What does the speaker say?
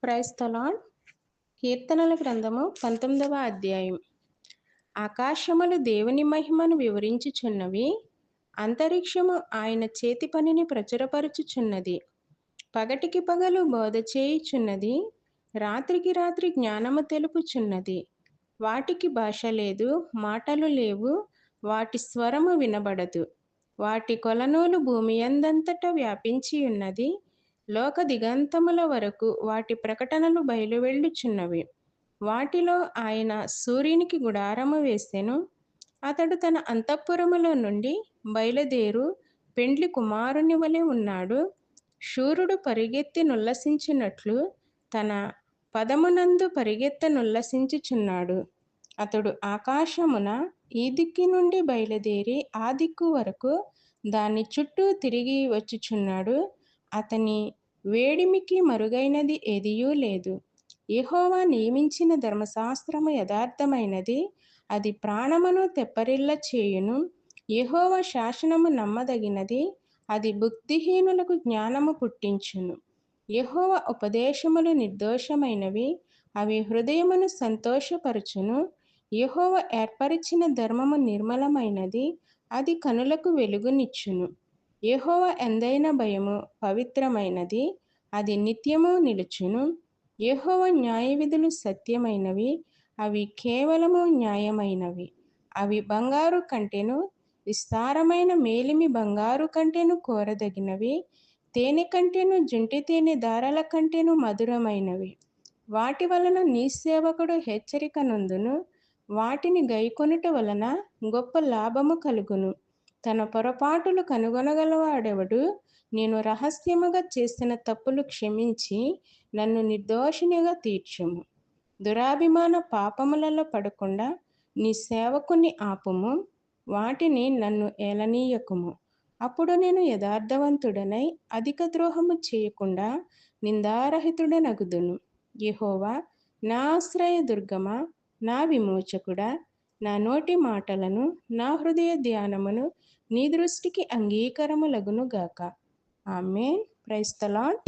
Praise the lord. కీర్తనల గ్రంథము 19వ అధ్యాయం. ఆకాశములు దేవుని మహిమను వివరించుచున్నవి, అంతరిక్షము ఆయన చేతి పనిని ప్రచురపరచుచున్నది. పగటికి పగలు బోధ చేయుచున్నది, రాత్రికి రాత్రి జ్ఞానము తెలుపుచున్నది. వాటికి భాష లేదు, మాటలు లేవు, వాటి స్వరము వినబడదు. వాటి కొలనూలు భూమి యందంతటా వ్యాపించి ఉన్నది. లోక దిగంతముల వరకు వాటి ప్రకటనలు బయలువెళ్ళుచున్నవి. వాటిలో ఆయన సూర్యునికి గుడారము వేసెను. అతడు తన అంతఃపురములో నుండి బయలుదేరు పెండ్లి కుమారుని వలె ఉన్నాడు. శూరుడు పరిగెత్తి నుల్లసించినట్లు తన పదమునందు పరిగెత్తనుల్లసించుచున్నాడు. అతడు ఆకాశమున ఈ దిక్కు నుండి బయలుదేరి ఆ దిక్కు వరకు దాని చుట్టూ తిరిగి వచ్చుచున్నాడు. అతని వేడిమికి మరుగైనది ఏదియూ లేదు. యెహోవా నియమించిన ధర్మశాస్త్రము యథార్థమైనది, అది ప్రాణమును తెప్పరిల్ల చేయును. యెహోవా శాసనము నమ్మదగినది, అది బుద్ధిహీనులకు జ్ఞానము పుట్టించును. యెహోవా ఉపదేశములు నిర్దోషమైనవి, అవి హృదయమును సంతోషపరచును. యెహోవా ఏర్పరిచిన ధర్మము నిర్మలమైనది, అది కనులకు వెలుగునిచ్చును. యెహోవా ఎందైన భయము పవిత్రమైనది, అది నిత్యము నిలుచును. యెహోవా న్యాయవిధులు సత్యమైనవి, అవి కేవలము న్యాయమైనవి. అవి బంగారు కంటెను, విస్తారమైన మేలిమి బంగారు కంటెను కోరదగినవి. తేనె కంటెను, జుంటి తేనె దారల కంటెను మధురమైనవి. వాటి వలన నీ సేవకుడు హెచ్చరిక నొందును. వాటిని గైకొనుట వలన గొప్ప లాభము కలుగును. తన పొరపాటులు కనుగొనగలవాడెవడు? నేను రహస్యముగా చేసిన తప్పులు క్షమించి నన్ను నిర్దోషినిగా తీర్చుము. దురాభిమాన పాపములలో పడకుండా నీ సేవకుని ఆపుము. వాటిని నన్ను ఏలనీయకుము. అప్పుడు నేను యథార్థవంతుడనై అధిక ద్రోహము చేయకుండా నిందారహితుడనగుదును. యెహోవా నా ఆశ్రయదుర్గమా, నా విమోచకుడా, నా నోటి మాటలను నా హృదయ ధ్యానమును నీ దృష్టికి అంగీకారములగును గాక. ఆమేన్. Praise the lord.